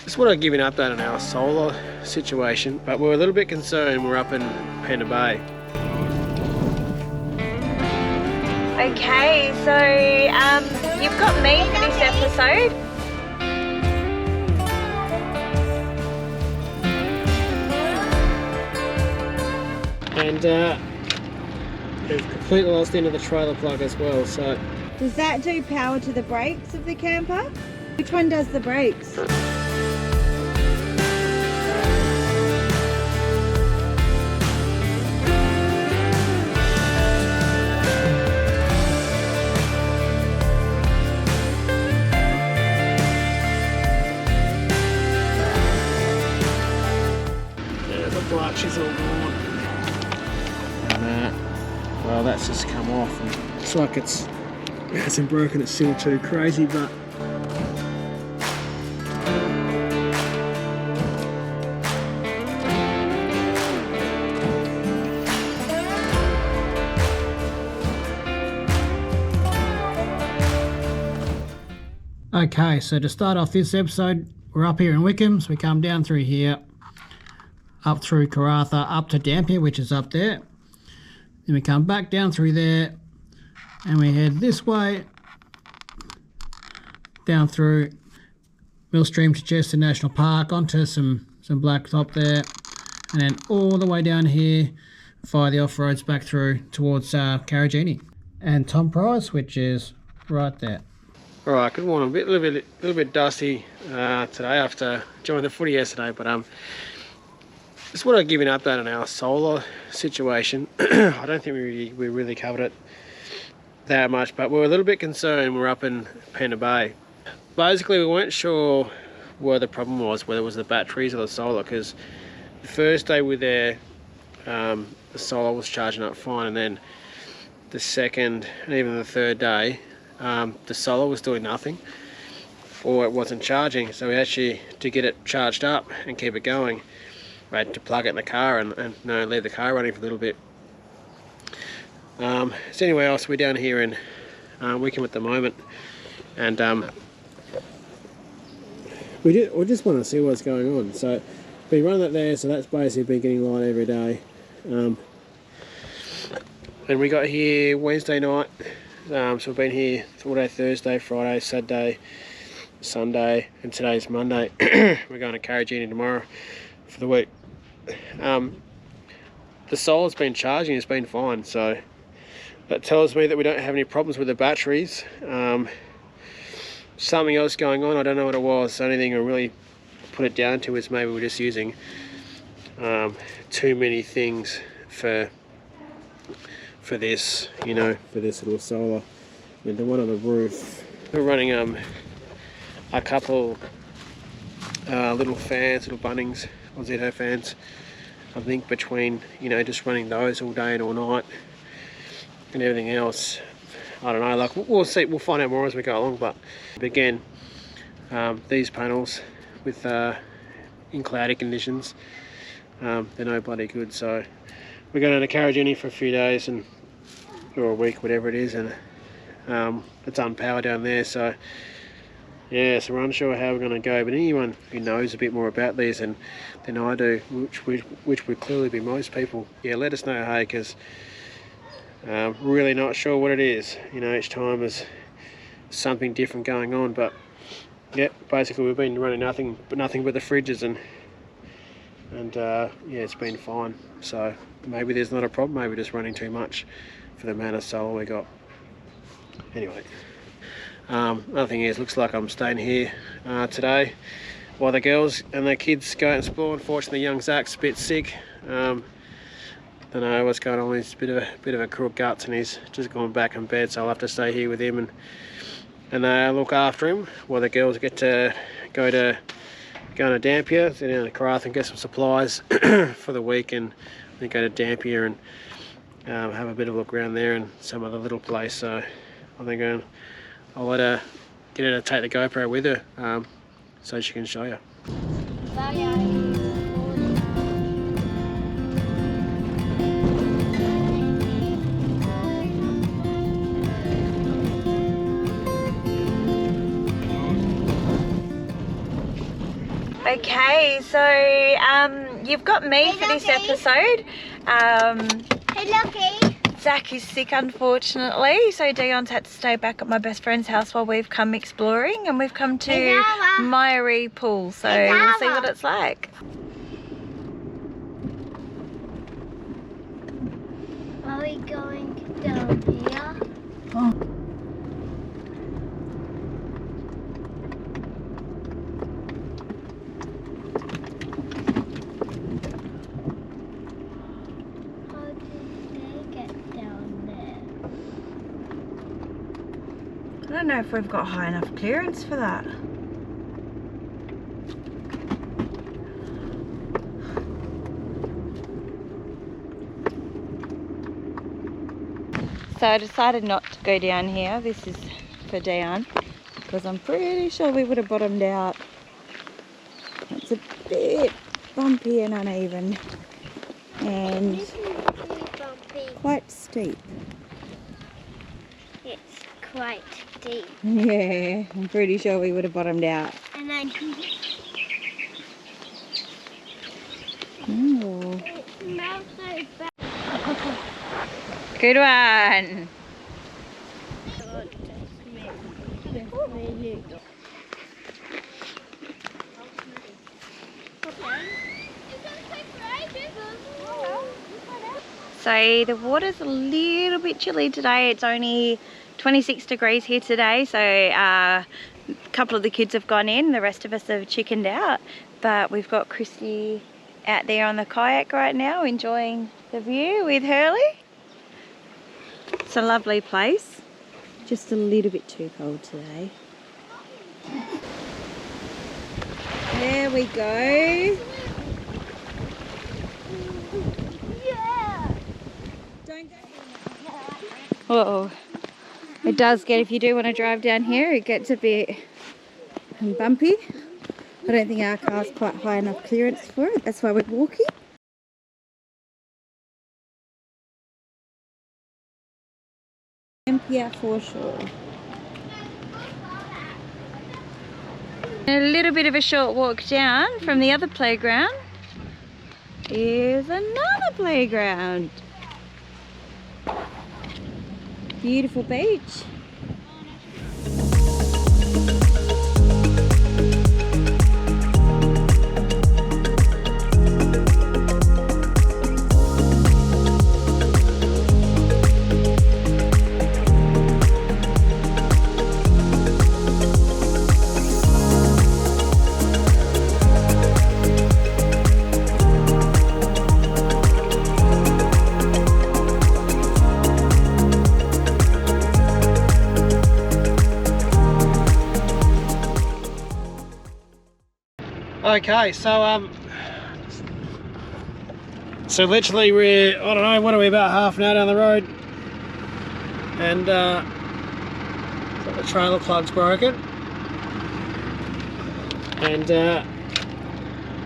Just want to give you an update on our solar situation, but we're a little bit concerned. We're up in Pender Bay. Okay, so you've got me for this episode. And we've completely lost the end of the trailer plug as well, so... Does that do power to the brakes of the camper? Which one does the brakes? Yeah, the black is all gone. And well, that's just come off. And it's like it hasn't broken, it's still too crazy, but okay, so to start off this episode, we're up here in Wickham, so we come down through here, up through KARRATHA, up to Dampier, which is up there. Then we come back down through there, and we head this way, down through Millstream-Chichester National Park, onto some blacktop there, and then all the way down here, via the off-roads back through towards KARRATHA and Tom Price, which is right there. Alright, good morning. A little bit dusty today after joining the footy yesterday, but just want to give you an update on our solar situation. I don't think we really covered it that much, but we're a little bit concerned. We're up in Pender Bay. Basically, we weren't sure where the problem was, whether it was the batteries or the solar, because the first day we were there, the solar was charging up fine, and then the second and even the third day, the solar was doing nothing, or it wasn't charging. So we actually, to get it charged up and keep it going, we had to plug it in the car and leave the car running for a little bit. So anyway, else we're down here in Wickham at the moment, and we just want to see what's going on. So we run that there, so that's basically been getting light every day. And we got here Wednesday night, so we've been here all day Thursday, Friday, Saturday, Sunday, and today's Monday. We're going to KARRATHA tomorrow for the week. The solar's been charging, it's been fine, so that tells me that we don't have any problems with the batteries. Something else going on, I don't know what it was. The only thing I really put it down to is maybe we're just using too many things for this, for this little solar. And the one on the roof, we're running a couple little fans, little Bunnings or Zito fans. I think between just running those all day and all night and everything else, I don't know, like we'll see, we'll find out more as we go along. But again, these panels with in cloudy conditions, they're no bloody good. So we're going to KARRATHA for a few days or a week, whatever it is, and it's unpowered down there. So yeah, so we're unsure how we're going to go, but anyone who knows a bit more about these than I do, which would clearly be most people, yeah, let us know, hey, because really not sure what it is. Each time there's something different going on, but yeah, basically we've been running nothing but the fridges, and yeah, it's been fine. So maybe there's not a problem, maybe just running too much for the amount of solar we got. Anyway. Another thing is, looks like I'm staying here today while the girls and the kids go out and explore. Unfortunately, young Zach's a bit sick. Don't know what's going on. He's a bit of a crook guts, and he's just gone back in bed. So I'll have to stay here with him and look after him while the girls get to go to Dampier, sit down to KARRATHA and get some supplies for the week, and then go to Dampier and have a bit of a look around there and some other little place. So I think I'll let her get her to take the GoPro with her, so she can show you. Okay, so you've got me for this episode. Hey, Lucky. Zach is sick, unfortunately, so Dion's had to stay back at my best friend's house while we've come exploring, and we've come to Miaree pool, so we'll see what it's like. Are we going down here? Oh. I don't know if we've got high enough clearance for that. So I decided not to go down here. This is for Dion because I'm pretty sure we would have bottomed out. It's a bit bumpy and uneven and quite steep. It's quite deep. Yeah, I'm pretty sure we would have bottomed out. And then Oh. it smells so bad. Good one. So the water's a little bit chilly today. It's only 26 degrees here today, so a couple of the kids have gone in, the rest of us have chickened out, but we've got Christy out there on the kayak right now enjoying the view with Hurley. It's a lovely place, just a little bit too cold today. There we go. Don't go. Whoa. It does get, if you do want to drive down here, it gets a bit Bumpy. I don't think our car's quite high enough clearance for it. That's why we're walking. Dampier for sure. A little bit of a short walk down from the other playground is another playground. Beautiful beach. Okay, so literally we're, I don't know, what are we, about half an hour down the road, and the trailer plug's broken, and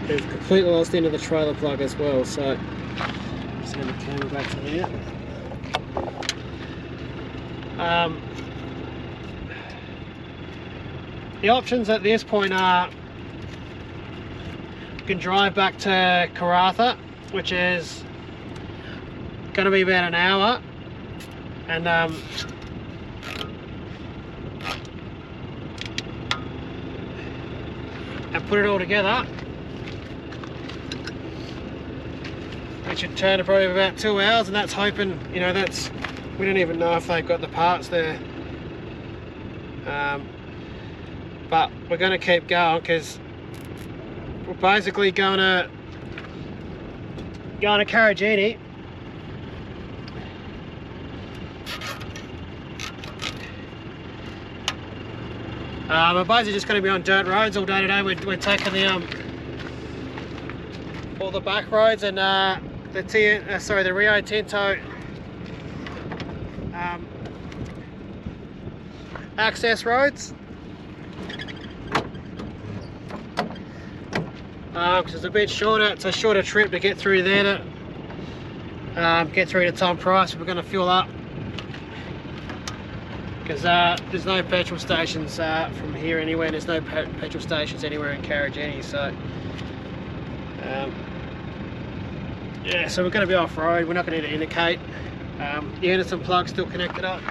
we've completely lost into the trailer plug as well, so just hand the camera back to there. The options at this point are you can drive back to KARRATHA, which is going to be about an hour, and put it all together, which should turn to probably about 2 hours, and that's hoping, you know, that's, we don't even know if they've got the parts there, but we're going to keep going because we're basically going to KARRATHA. We're basically just going to be on dirt roads all day today. We're taking the all the back roads and the Rio Tinto access roads. Because it's a bit shorter, it's a shorter trip to get through there to get through to Tom Price. We're going to fuel up because there's no petrol stations from here anywhere. There's no petrol stations anywhere in KARRATHA, so yeah, so we're going to be off-road. We're not going to need to indicate. The Anderson plug's still connected up.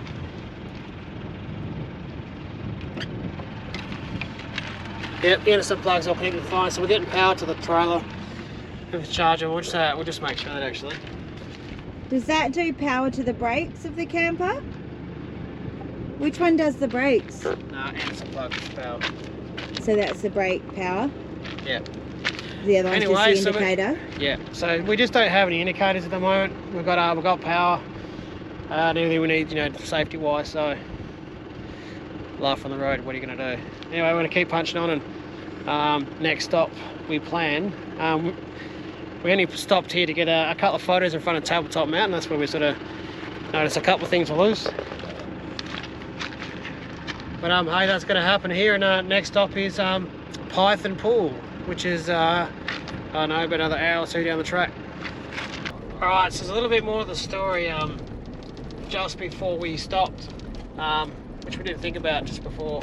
Yep, the Anderson plug's all connected fine, so we're getting power to the trailer with the charger. We'll just make sure that actually. Does that do power to the brakes of the camper? Which one does the brakes? No, Anderson plug is power. So that's the brake power? Yep. The other one's just the indicator? Yeah, so we just don't have any indicators at the moment. We've got power and everything we need, you know, safety wise, so life on the road, what are you going to do? Anyway, we're going to keep punching on, and next stop we plan, we only stopped here to get a couple of photos in front of Tabletop Mountain. That's where we sort of noticed a couple of things are loose. But hey, that's going to happen here, and next stop is Python Pool, which is I don't know, about another hour or two down the track. Alright, so there's a little bit more of the story just before we stopped, which we didn't think about just before.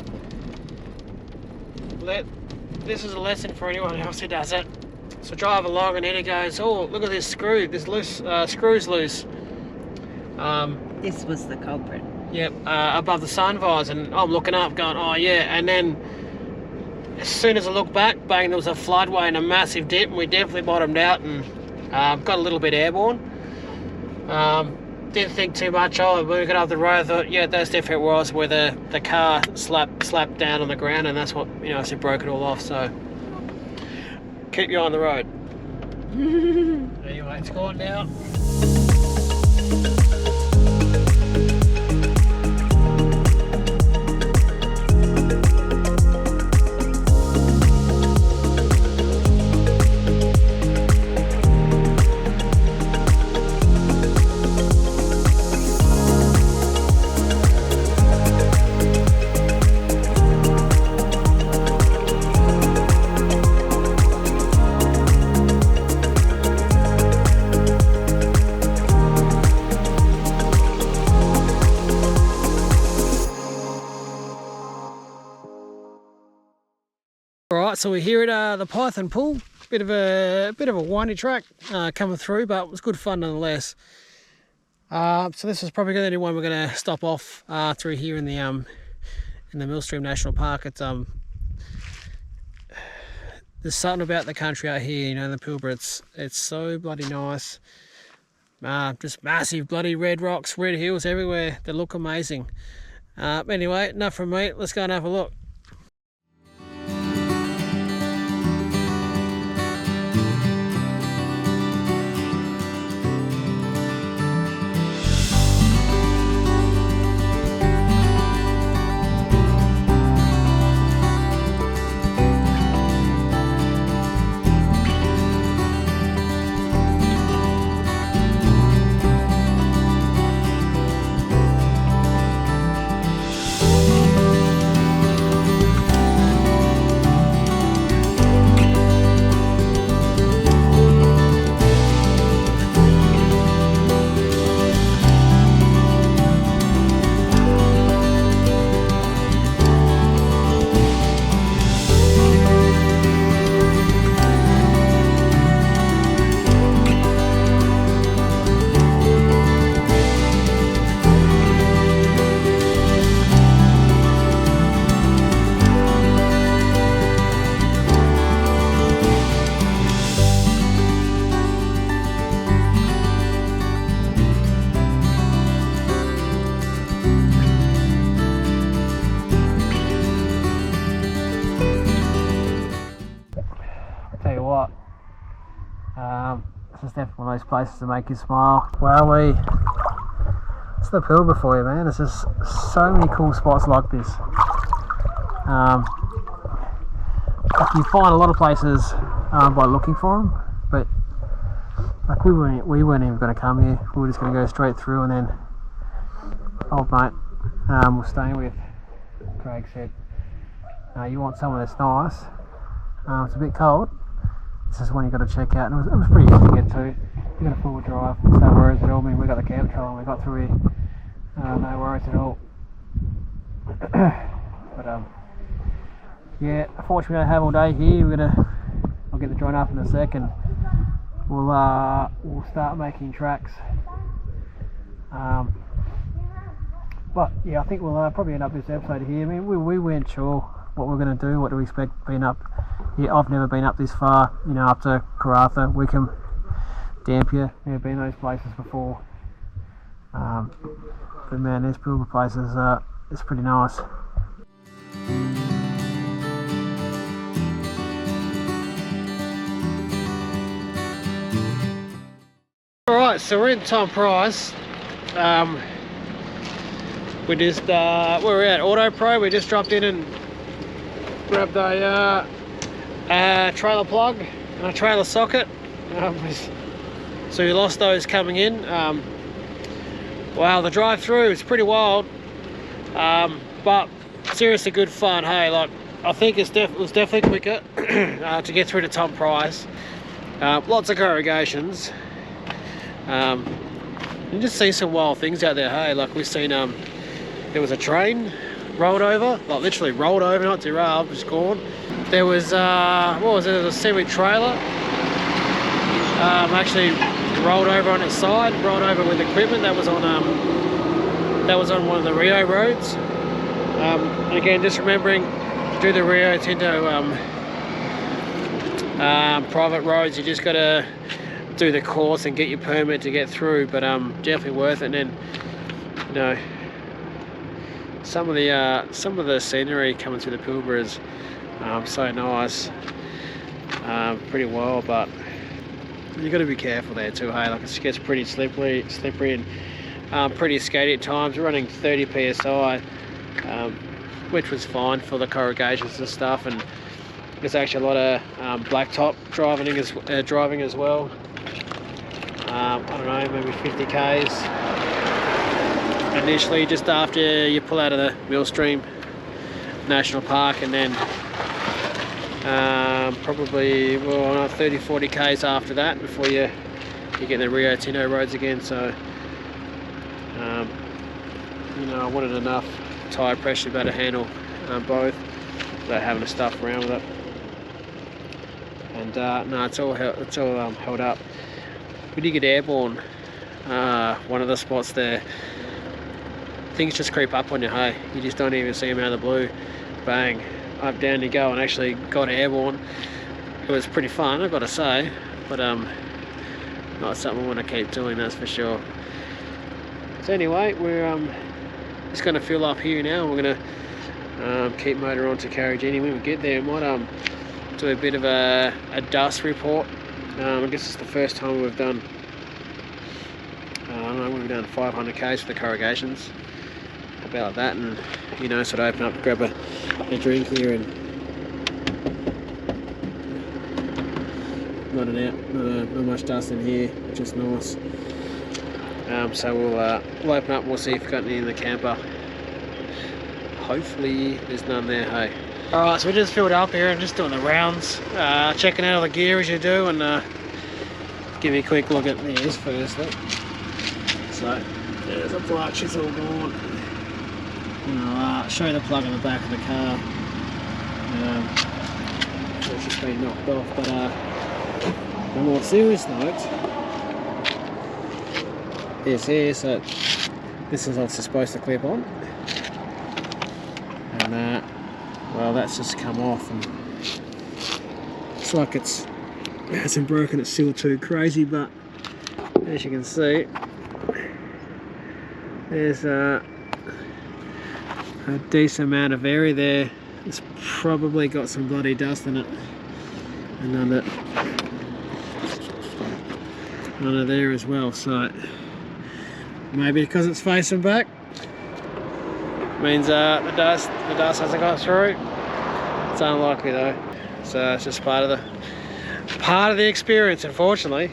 This is a lesson for anyone else who does it. So drive along and then it goes, oh, look at this screw, this loose screw's loose. This was the culprit. Yep, above the sun visor, and I'm looking up going, oh yeah, and then as soon as I look back, bang, there was a floodway and a massive dip, and we definitely bottomed out and got a little bit airborne. Didn't think too much of it. When we got up the road, I thought, yeah, that's definitely where it was, where the car slapped down on the ground, and that's what, you know, it broke it all off. So keep your eye on the road. Anyway, it's gone now. Alright, so we're here at the Python Pool. Bit of a windy track coming through, but it was good fun nonetheless. So this is probably the only one we're going to stop off through here in the Millstream National Park. It's there's something about the country out here, you know, in the Pilbara. It's so bloody nice. Just massive bloody red rocks, red hills everywhere. They look amazing. Anyway, enough from me. Let's go and have a look. This is definitely one of those places to make you smile. Wowee. It's the Pilbara for you, man. There's just so many cool spots like this. You find a lot of places by looking for them, but like we weren't even going to come here. We were just going to go straight through, and then old mate we're staying with, Craig said, you want somewhere that's nice, it's a bit cold, this is one you got to check out. And it was pretty easy to get to. You got a four-wheel drive, no worries at all. I mean, we got the camp trailer and we got through here, no worries at all. But yeah, unfortunately I don't have all day here. I'll get the drone up in a second. We'll start making tracks. But yeah, I think we'll probably end up this episode here. I mean, we weren't sure what we're going to do. What do we expect being up here? I've never been up this far, you know, up to KARRATHA, Wickham, Dampier. Never been those places before. But man, this Pilbara place is pretty nice. Alright, so we're in Tom Price. We just we're at Auto Pro. We just dropped in and grabbed a trailer plug and a trailer socket. So we lost those coming in. Wow, the drive through is pretty wild, but seriously good fun. Hey, like I think it was definitely quicker to get through to Tom Price. Lots of corrugations. You just see some wild things out there. Hey, like we've seen there was a train rolled over, like literally rolled over, not derailed, just gone. There was what was it? It was a semi-trailer actually rolled over on its side, rolled over with equipment that was on one of the Rio roads. And again, just remembering to do the Rio Tinto private roads, you just got to do the course and get your permit to get through, but definitely worth it. And then, you know, some of the scenery coming through the Pilbara is so nice, pretty well, but you got to be careful there too. Hey, like it gets pretty slippery and pretty skaty at times. We're running 30 psi, which was fine for the corrugations and stuff, and there's actually a lot of blacktop driving as well. I don't know, maybe 50 k's initially, just after you pull out of the Millstream National Park, and then probably 30-40 k's after that before you get the Rio Tinto roads again. So you know, I wanted enough tyre pressure to be able to handle both without having to stuff around with it. And no, it's all held up. We did get airborne. One of the spots there, things just creep up on you. Hey, you just don't even see them out of the blue. Bang, up down you go, and actually got airborne. It was pretty fun, I've got to say, but not something I want to keep doing, that's for sure. So anyway, we're just going to fill up here now. We're going to keep motor on to Karrarathha. When we get there, we might do a bit of a dust report. I guess it's the first time we've done, I don't know, we've done 500 k's for the corrugations, about that, and you know, sort of open up, grab a drink here, and not much dust in here, which is nice. So we'll open up and we'll see if we've got any in the camper. Hopefully there's none there. Hey. Alright, so we just filled up here and just doing the rounds, checking out all the gear as you do, and give me a quick look at these firstly. So there's a clutch, it's all gone. I'll show you the plug on the back of the car. It's just been knocked off, but on a more serious note, is here, so this is obviously supposed to clip on, and well, that's just come off, and it's like it hasn't broken, it's still too crazy, but as you can see, there's a decent amount of area there. It's probably got some bloody dust in it, and under there as well, so maybe because it's facing back means the dust hasn't got through. It's unlikely though, so it's just part of the experience, unfortunately.